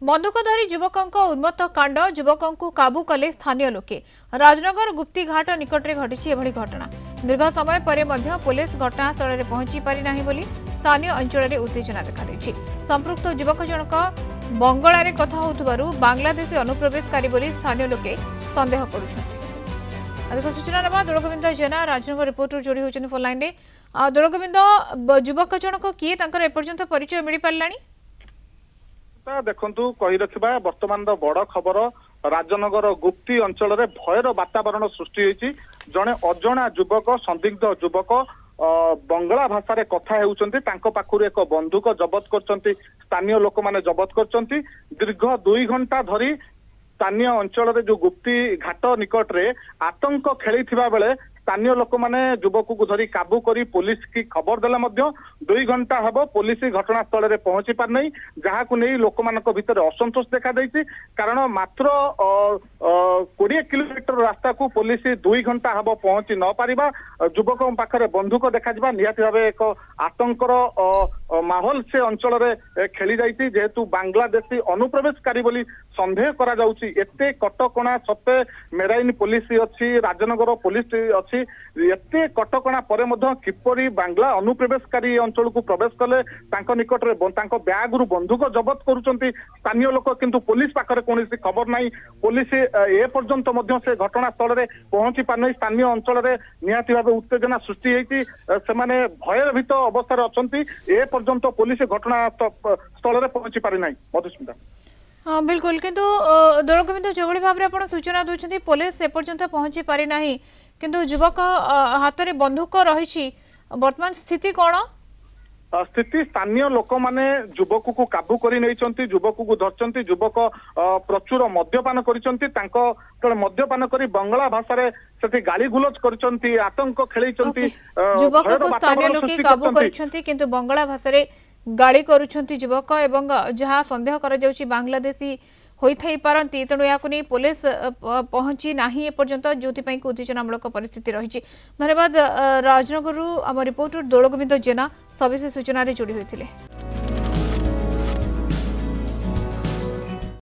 बंधुकधारी युवकों उन्मत्त कांड युवकों काबू कले स्थानीय लोके। राजनगर गुप्तीघाट निकटरे घटी एभली घटना। दीर्घ समय पर पुलिस घटनास्थल में पहुंची पारि नाही बोली स्थानीय अंचल में उत्तेजना देखा। संपृक्त युवक जनक बंगलारे कथा होउथबारु बांग्लादेशी अनुप्रवेशकारी बोली स्थानीय लोके संदेह करुछन्ति। अधिक सूचना नवा दोलगोविंद जेना राजनगर रिपोर्टर जोड़ी होचन फोन लाइन रे। दोलगोविंद, युवक जनक किए तांकर एपर्यंत परिचय मिली पारलानी? देखु कही रखा बर्तमान बड़ खबर राजनगर गुप्ती अंचल में भयर वातावरण सृष्टि होती। जड़े अजणा युवक संदिग्ध युवक बंगला भाषा कथा होउचंती। पाखु एक बंदूक जबत कर स्थानीय लोक मैंने जबत कर दीर्घ 2 घंटा धरी स्थानीय अंचल जो गुप्ती घाट निकट रे आतंक खेली बेले स्थानीय लोक मैंने युवक को धरी काबू करी पुलिस की खबर देला 2 घंटा हम पुलिस घटनास्थल में पहुंची पार नहीं, जहाँ को नहीं लोक मान भीतर असंतोष देखा देती। कारण मात्र 20 किलोमीटर रास्ता को पुलिस 2 घंटा हम पहुंची न पारिबा युवक पाखरे बंदूक देखा निहाती भाव एक आतंकर माहौल से अंचल में खेली जाइए। जेहेतु बांग्लादेशी अनुप्रवेशकारी बोली संदेह करा जाउची। एते कटकणा सत्ते मेराइन पुलिस अच्छी, राजनगर पुलिस अच्छी, एते कटकणा परे मध्य किपरि बांग्ला अनुप्रवेशकारी अंचल को प्रवेश कले निकट में ब्याग रु बंदूक जबत करुचंती स्थानीय लोक, किंतु पुलिस पाखरे कौन खबर नहीं। पुलिस ए पर्यंत मध्य से घटनास्थल में पहुंची पार नहीं। स्थानीय अंचल में निहाती भाव उत्तेजना सृष्टि होती, से भयभीत अवस्था अच्छी। ए पर्यंत पुलिस घटनास्थल में पहुंची पारि नहीं। मधुस्मिता, हाँ बिल्कुल, किंतु दोलगोविंद जो भाव में सूचना दूसरी पुलिस एपर्यंत पहुंची पारि नाही, किंतु युवक हाथ में बंदूक रही। वर्तमान स्थिति कौन? स्थिति स्थानीय लोक माने युवक को काबू करी नहीं, युवक को धरचंती। युवक प्रचुर मद्यपान करिसंती। मद्यपान करी बंगला भाषा से गाली गुलज करिसंती, आतंक खेलैसंती। युवक को स्थानीय लोक काबू करिसंती, किंतु बंगला भाषा गाड़ी करुछंती युवक एवं जहाँ संदेह करा जाउची बांग्लादेशी होई थाई पारंती। तेणु या पुलिस पहुंची नाही एपर्यंत, जो उत्तेजनामूलक परिस्थिति रही। धन्यवाद। राजनगर आम रिपोर्टर दोलगोविंद जेना सविशेष सूचना जोड़ी होते।